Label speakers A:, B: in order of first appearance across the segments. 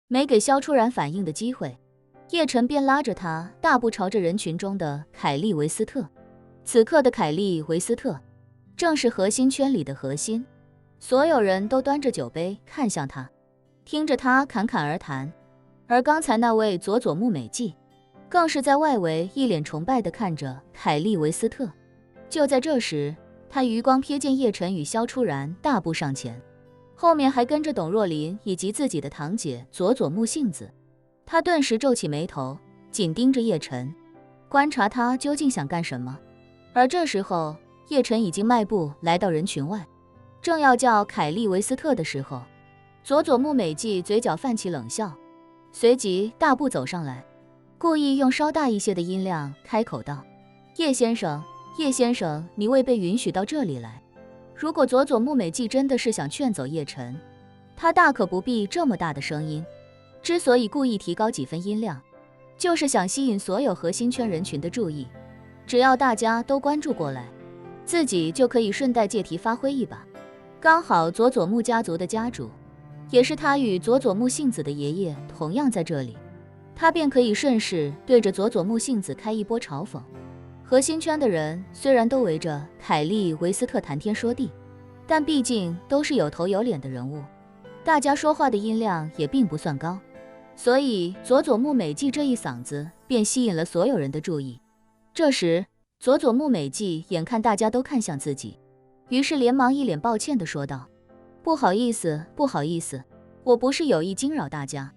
A: 没给萧初然反应的机会，叶晨便拉着他大步朝着人群中的凯利维斯特。此刻的凯利维斯特正是核心圈里的核心，所有人都端着酒杯看向他，听着他侃侃而谈。而刚才那位佐佐木美纪更是在外围一脸崇拜地看着凯利维斯特。就在这时，他余光瞥见叶晨与萧初然大步上前，后面还跟着董若琳以及自己的堂姐佐佐木幸子。他顿时皱起眉头，紧盯着叶晨，观察他究竟想干什么。而这时候，叶晨已经迈步来到人群外，正要叫凯利维斯特的时候，佐佐木美纪嘴角泛起冷笑，随即大步走上来，故意用稍大一些的音量开口道：叶先生，叶先生，你未被允许到这里来。如果佐佐木美纪真的是想劝走叶晨，他大可不必这么大的声音，之所以故意提高几分音量，就是想吸引所有核心圈人群的注意，只要大家都关注过来，自己就可以顺带借题发挥一把。刚好佐佐木家族的家主，也是他与佐佐木幸子的爷爷同样在这里，他便可以顺势对着佐佐木幸子开一波嘲讽。核心圈的人虽然都围着凯利维斯特谈天说地，但毕竟都是有头有脸的人物，大家说话的音量也并不算高，所以佐佐木美纪这一嗓子便吸引了所有人的注意。这时佐佐木美纪眼看大家都看向自己，于是连忙一脸抱歉地说道：不好意思，不好意思，我不是有意惊扰大家，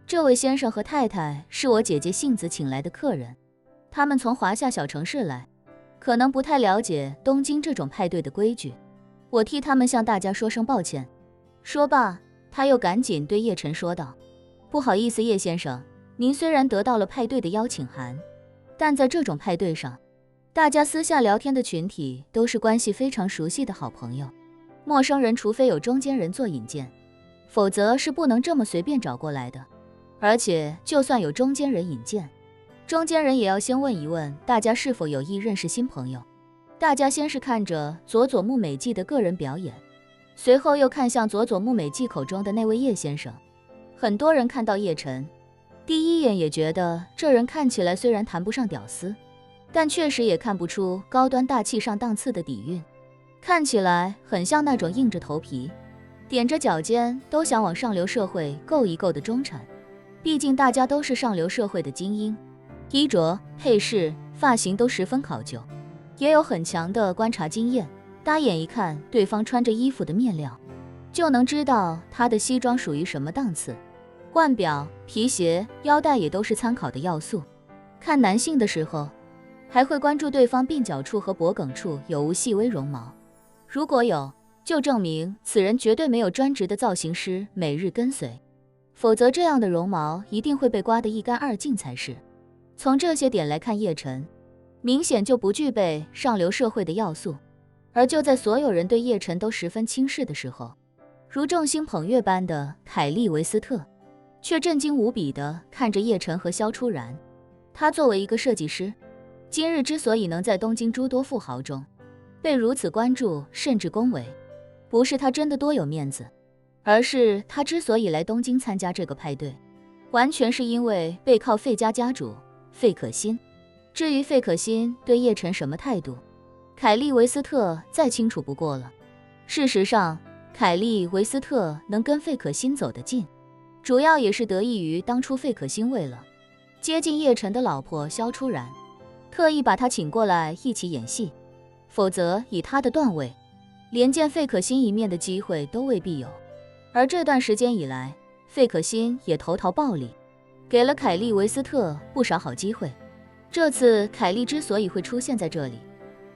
A: 这位先生和太太是我姐姐幸子请来的客人，他们从华夏小城市来，可能不太了解东京这种派对的规矩，我替他们向大家说声抱歉。说罢，他又赶紧对叶晨说道：不好意思，叶先生，您虽然得到了派对的邀请函，但在这种派对上，大家私下聊天的群体都是关系非常熟悉的好朋友，陌生人除非有中间人做引荐，否则是不能这么随便找过来的。而且就算有中间人引荐，中间人也要先问一问大家是否有意认识新朋友。大家先是看着佐佐木美纪的个人表演，随后又看向佐佐木美纪口中的那位叶先生。很多人看到叶晨，第一眼也觉得这人看起来虽然谈不上屌丝，但确实也看不出高端大气上档次的底蕴，看起来很像那种硬着头皮踮着脚尖都想往上流社会够一够的中产。毕竟大家都是上流社会的精英，衣着、配饰、发型都十分考究，也有很强的观察经验，搭眼一看对方穿着衣服的面料，就能知道他的西装属于什么档次。腕表、皮鞋、腰带也都是参考的要素。看男性的时候，还会关注对方鬓角处和脖颈处有无细微绒毛，如果有，就证明此人绝对没有专职的造型师每日跟随，否则这样的绒毛一定会被刮得一干二净才是。从这些点来看，叶晨明显就不具备上流社会的要素。而就在所有人对叶晨都十分轻视的时候，如众星捧月般的凯利维斯特却震惊无比地看着叶晨和萧初然。他作为一个设计师，今日之所以能在东京诸多富豪中被如此关注甚至恭维，不是他真的多有面子，而是他之所以来东京参加这个派对，完全是因为背靠费家家主费可欣。至于费可欣对叶晨什么态度，凯利维斯特再清楚不过了。事实上，凯利维斯特能跟费可欣走得近，主要也是得益于当初费可欣为了接近叶晨的老婆萧初然，特意把他请过来一起演戏，否则以他的段位，连见费可欣一面的机会都未必有。而这段时间以来，费可欣也投桃报李，给了凯利维斯特不少好机会。这次凯利之所以会出现在这里，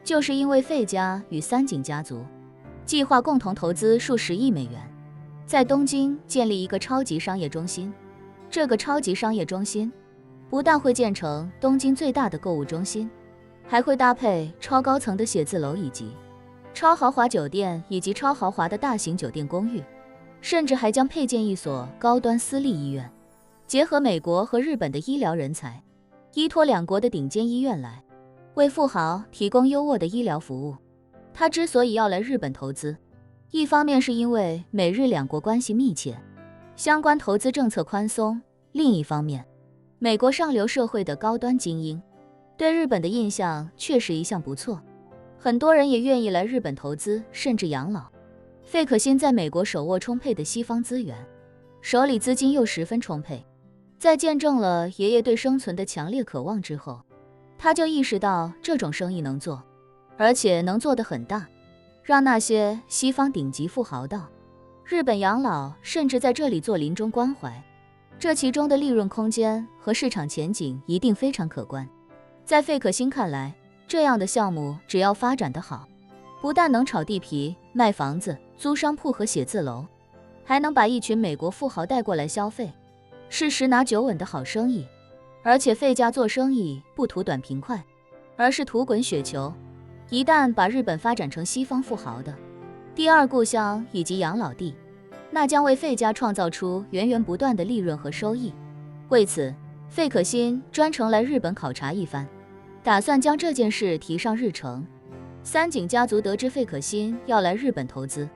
A: 就是因为费家与三井家族计划共同投资数十亿美元，在东京建立一个超级商业中心。这个超级商业中心不但会建成东京最大的购物中心，还会搭配超高层的写字楼以及超豪华酒店以及超豪华的大型酒店公寓，甚至还将配建一所高端私立医院，结合美国和日本的医疗人才，依托两国的顶尖医院来为富豪提供优渥的医疗服务。他之所以要来日本投资，一方面是因为美日两国关系密切，相关投资政策宽松。另一方面，美国上流社会的高端精英对日本的印象确实一向不错，很多人也愿意来日本投资，甚至养老。费可欣在美国手握充沛的西方资源，手里资金又十分充沛，在见证了爷爷对生存的强烈渴望之后，他就意识到这种生意能做，而且能做得很大，让那些西方顶级富豪到日本养老，甚至在这里做临终关怀。这其中的利润空间和市场前景一定非常可观。在费可欣看来，这样的项目只要发展得好，不但能炒地皮、卖房子、租商铺和写字楼，还能把一群美国富豪带过来消费，是十拿九稳的好生意。而且费家做生意不图短平快，而是图滚雪球。一旦把日本发展成西方富豪的第二故乡以及养老地，那将为费家创造出源源不断的利润和收益。为此，费可欣专程来日本考察一番，打算将这件事提上日程。三井家族得知费可欣要来日本投资，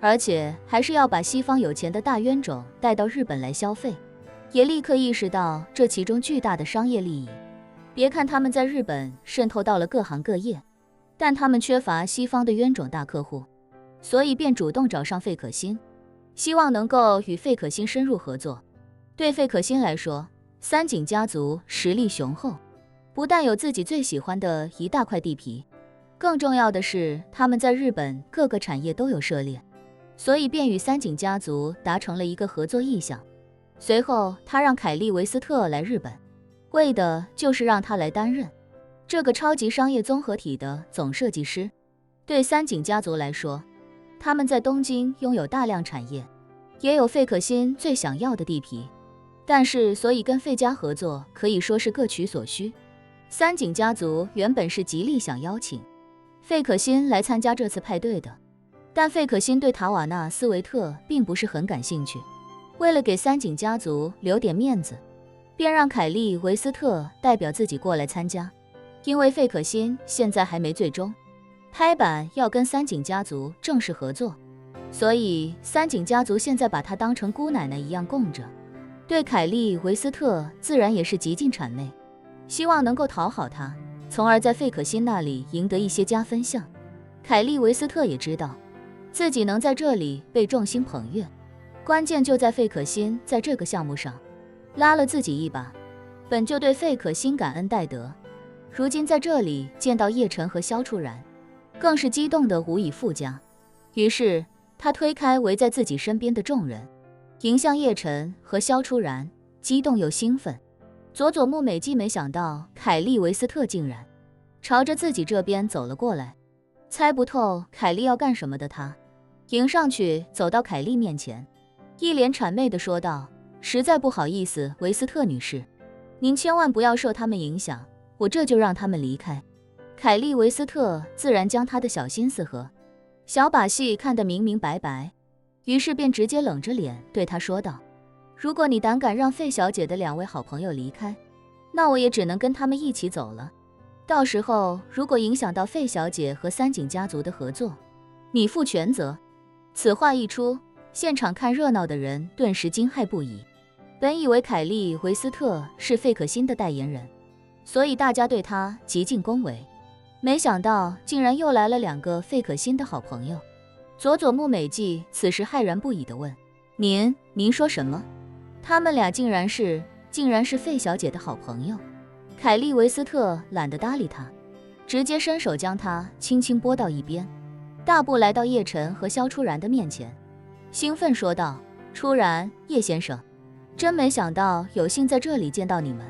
A: 而且还是要把西方有钱的大冤种带到日本来消费，也立刻意识到这其中巨大的商业利益。别看他们在日本渗透到了各行各业，但他们缺乏西方的冤种大客户，所以便主动找上费可欣，希望能够与费可欣深入合作。对费可欣来说，三井家族实力雄厚，不但有自己最喜欢的一大块地皮，更重要的是他们在日本各个产业都有涉猎，所以便与三井家族达成了一个合作意向。随后他让凯利·维斯特来日本，为的就是让他来担任这个超级商业综合体的总设计师。对三井家族来说，他们在东京拥有大量产业，也有费可欣最想要的地皮，但是所以跟费家合作可以说是各取所需。三井家族原本是极力想邀请费可欣来参加这次派对的，但费可欣对塔瓦纳斯维特并不是很感兴趣。为了给三井家族留点面子，便让凯利·维斯特代表自己过来参加。因为费可欣现在还没最终拍板要跟三井家族正式合作，所以三井家族现在把她当成姑奶奶一样供着。对凯利·维斯特自然也是极尽谄媚，希望能够讨好她，从而在费可欣那里赢得一些加分项。凯利·维斯特也知道自己能在这里被众星捧月，关键就在费可欣在这个项目上拉了自己一把，本就对费可欣感恩戴德，如今在这里见到叶晨和萧初然，更是激动得无以复加。于是他推开围在自己身边的众人，迎向叶晨和萧初然，激动又兴奋。佐佐木美纪没想到凯利·维斯特竟然朝着自己这边走了过来，猜不透凯莉要干什么的他迎上去走到凯莉面前，一脸谄媚地说道：实在不好意思，维斯特女士，您千万不要受他们影响，我这就让他们离开。凯利·维斯特自然将他的小心思和小把戏看得明明白白，于是便直接冷着脸对他说道：如果你胆敢让费小姐的两位好朋友离开，那我也只能跟他们一起走了。到时候如果影响到费小姐和三井家族的合作，你负全责。此话一出，现场看热闹的人顿时惊骇不已。本以为凯利·维斯特是费可欣的代言人，所以大家对他极尽恭维，没想到竟然又来了两个费可欣的好朋友。佐佐木美纪此时骇然不已地问：您说什么？他们俩竟然是费小姐的好朋友？凯利·维斯特懒得搭理他，直接伸手将他轻轻拨到一边，大步来到叶晨和萧初然的面前，兴奋说道：初然，叶先生，真没想到有幸在这里见到你们。